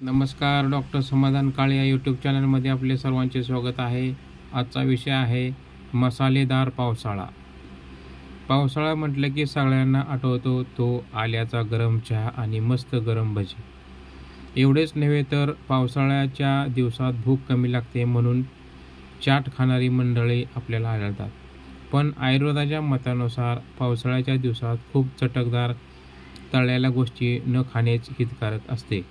नमस्कार, डॉक्टर समाधान काळे या यूट्यूब चॅनलमध्ये आपले सर्वांचे स्वागत आहे. आजचा विषय आहे मसालेदार पावसाळा. पावसाळा म्हटलं की सगळ्यांना आठवतो तो आल्याचा गरम चहा आणि मस्त गरम भजी. एवढेच नव्हे तर पावसाळ्याच्या दिवसात भूक कमी लागते म्हणून चाट खाणारी मंडळी आपल्याला आढळतात. पण आयुर्वेदाच्या मतानुसार पावसाळ्याच्या दिवसात खूप चटकदार तळलेल्या गोष्टी न खाणेच हितकारक असते.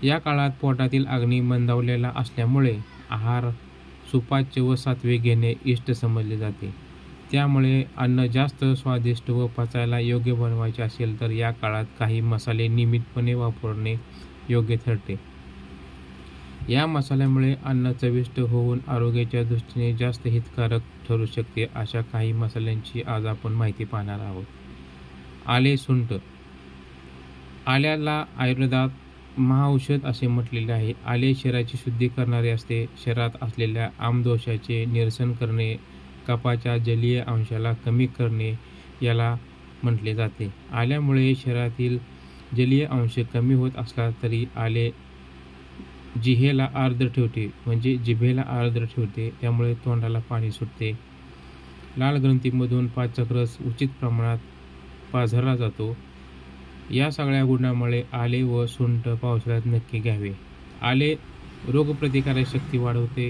या काळात पोटातील अग्नी मंदावलेला असल्यामुळे आहार सुपाच्य व सात्विक घेणे इष्ट समजले जाते. त्यामुळे अन्न जास्त स्वादिष्ट व पचायला योग्य बनवायचे असेल तर या काळात काही मसाले नियमितपणे वापरणे योग्य ठरते. या मसाल्यामुळे अन्न चविष्ट होऊन आरोग्याच्या दृष्टीने जास्त हितकारक ठरू शकते. अशा काही मसाल्यांची आज आपण माहिती पाहणार आहोत. आले, सुंठ. आल्याला आयुर्वेदात महाऔषध असे म्हटलेले आहे. आले शरीराची शुद्धी करणारे असते. शरीरात असलेल्या आमदोषाचे निरसन करणे, कफाच्या जलीय अंशाला कमी करणे याला म्हटले जाते. आल्यामुळे शरीरातील जलीय अंश कमी होत असला तरी आले जिभेला आर्द्र ठेवते, म्हणजे जिभेला आर्द्र ठेवते. त्यामुळे तोंडाला पाणी सुटते. लाल ग्रंथीमधून पाचक रस उचित प्रमाणात पाझरला जातो. या सगळ्या गुणांमुळे आले व सुंठ पावसाळ्यात नक्की घ्यावे. आले रोगप्रतिकारक शक्ती वाढवते,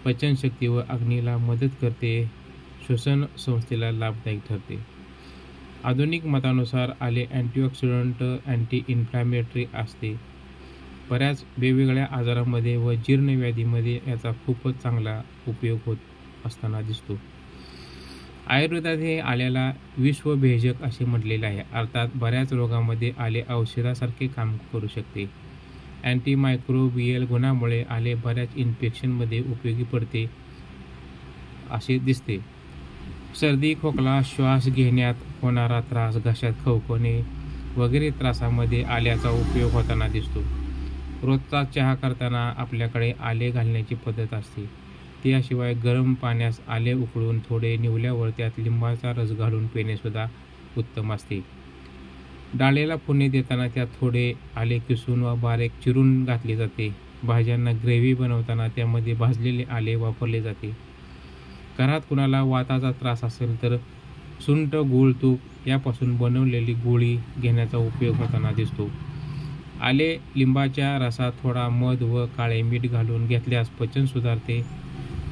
पचनशक्ती व अग्नीला मदत करते, श्वसन संस्थेला लाभदायक ठरते. आधुनिक मतानुसार आले अँटीऑक्सिडंट, अँटी इन्फ्लॅमेटरी असते. बऱ्याच वेगवेगळ्या आजारांमध्ये व जीर्णव्याधीमध्ये याचा खूपच चांगला उपयोग होत असताना दिसतो. आयुर्वेदात हे आल्याला विश्वभेषज असे म्हटलेले आहे. अर्थात बऱ्याच रोगांमध्ये आले औषधासारखे काम करू शकते. अँटीमायक्रोबियल गुणामुळे आले बऱ्याच इन्फेक्शनमध्ये उपयोगी पडते असे दिसते. सर्दी, खोकला, श्वास घेण्यात होणारा त्रास, घशात खवखवणे वगैरे त्रासामध्ये आल्याचा उपयोग होताना दिसतो. रोजचा चहा करताना आपल्याकडे आले घालण्याची पद्धत असते. त्याशिवाय गरम पाण्यास आले उकळून थोडे निवल्यावर त्यात लिंबाचा रस घालून पिणेसुद्धा उत्तम असते. डाळीला फोडणी देताना त्यात थोडे आले किसून व बारीक चिरून घातले जाते. भाज्यांना ग्रेव्ही बनवताना त्यामध्ये भाजलेले आले वापरले जाते. घरात कुणाला वाताचा त्रास असेल तर सुंठ, गूळ, तूप यापासून बनवलेली गोळी घेण्याचा उपयोग होताना दिसतो. आले लिंबाच्या रसात थोडा मध व काळे मीठ घालून घेतल्यास पचन सुधारते,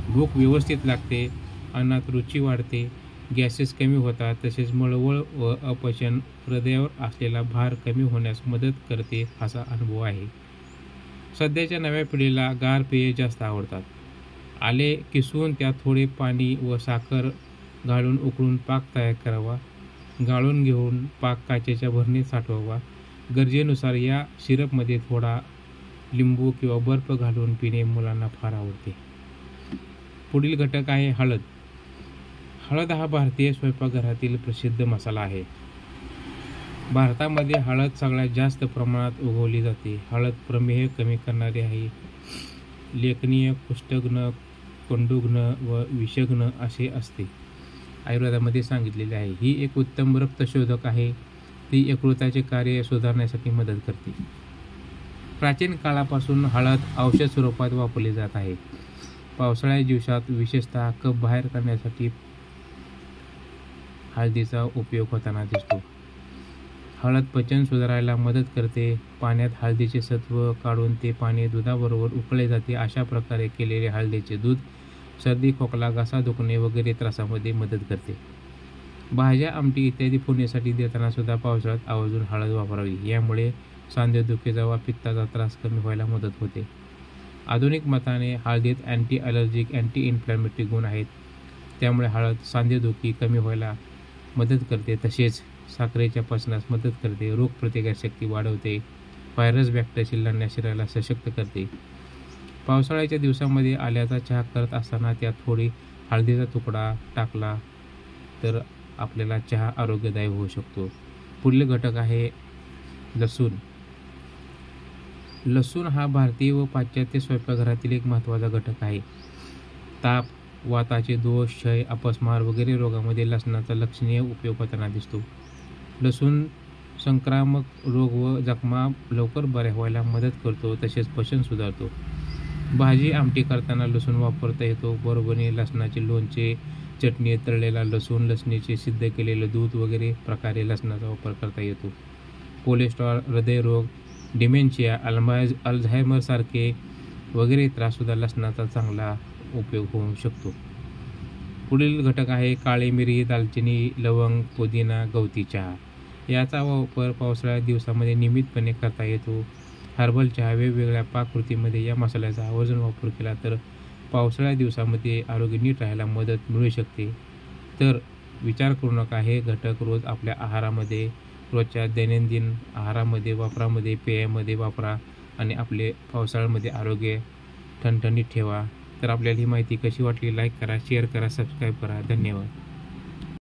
भूक व्यवस्थित लागते, अन्नात रुची वाढते, गॅसेस कमी होतात, तसेच मळवळ व अपचन, हृदयावर असलेला भार कमी होण्यास मदत करते असा अनुभव आहे. सध्याच्या नव्या पिढीला गार पेये जास्त आवडतात. आले किसून त्यात थोडे पाणी व साखर घालून उकळून पाक तयार करावा. गाळून घेऊन पाक काचेच्या भरणीत साठवावा. गरजेनुसार या सिरपमध्ये थोडा लिंबू किंवा बर्फ घालून पिणे मुलांना फार आवडते. पुढील घटक आहे हळद. हळद हा भारतीय स्वयंपाकघरातील प्रसिद्ध मसाला आहे. भारतामध्ये हळद सगळ्यात जास्त प्रमाणात उगवली जाते. हळद प्रमेह कमी करणारी आहे. लेखनीय, कुष्ठघ्न, कंडुघ्न व विषघ्न असे असते आयुर्वेदामध्ये सांगितलेले आहे. ही एक उत्तम रक्तशोधक आहे. ती यकृताचे कार्य सुधारण्यासाठी मदत करते. प्राचीन काळापासून हळद औषध स्वरूपात वापरली जात आहे. पावसाळ्याच्या दिवसात विशेषतः कफ बाहेर काढण्यासाठी हळदीचा उपयोग होताना दिसतो. हळद पचन सुधारायला मदत करते. पाण्यात हळदीचे सत्व काढून ते पाणी दुधाबरोबर उकळले जाते. अशा प्रकारे केलेले हळदीचे दूध सर्दी, खोकला, घसा दुखणे वगैरे त्रासामध्ये मदत करते. भाज्या, आमटी इत्यादी फोडणीसाठी देताना सुद्धा पावसाळ्यात आवर्जून हळद वापरावी. यामुळे सांधेदुखीचा व पित्ताचा त्रास कमी व्हायला मदत होते. आधुनिक मताने हळदीत अँटी ॲलर्जिक, अँटी इन्फ्लॅमेटरी गुण आहेत. त्यामुळे हळद सांधेदुखी कमी व्हायला मदत करते. तसेच साखरेच्या पचनास मदत करते. रोगप्रतिकारशक्ती वाढवते. व्हायरस, बॅक्टेरियाशी लढण्यास शरीराला सशक्त करते. पावसाळ्याच्या दिवसामध्ये आल्याचा चहा करत असताना त्यात थोडी हळदीचा तुकडा टाकला तर आपल्याला चहा आरोग्यदायी होऊ शकतो. पुढील घटक आहे लसूण. लसूण हा भारतीय व पाश्चात्य स्वयंपाकघरातील एक महत्त्वाचा घटक आहे. ताप, वाताचे दोष, क्षय, अपस्मार वगैरे रोगामध्ये लसणाचा लक्षणीय उपयोग होताना दिसतो. लसूण संक्रामक रोग व जखमा लवकर बऱ्या व्हायला मदत करतो. तसेच पचन सुधारतो. भाजी आमटी करताना लसूण वापरता येतो. बरोबरीने लसणाचे लोणचे, चटणी, तळलेला लसूण, लसणीचे सिद्ध केलेलं दूध वगैरे प्रकारे लसणाचा वापर करता येतो. कोलेस्ट्रॉल, हृदयरोग, डिमेन्शिया, अल्झायमरसारखे वगैरे त्राससुद्धा लसणाचा चांगला उपयोग होऊ शकतो. पुढील घटक आहे काळी मिरी, दालचिनी, लवंग, पुदिना, गवती चहा. याचा वापर पावसाळ्यात दिवसामध्ये नियमितपणे करता येतो. हर्बल चहा वेगवेगळ्या पाककृतीमध्ये या मसाल्याचा आवर्जून वापर केला तर पावसाळ्या दिवसामध्ये आरोग्य नीट राहायला मदत मिळू शकते. तर विचार करू नका, हे घटक रोज आपल्या आहारामध्ये, रोजच्या दैनंदिन आहारामध्ये, वापरामध्ये, पेयामध्ये वापरा आणि आपले पावसाळ्यामध्ये आरोग्य ठणठणीत ठेवा. तर आपल्याला ही माहिती कशी वाटली लाईक करा, शेअर करा, सबस्क्राईब करा. धन्यवाद.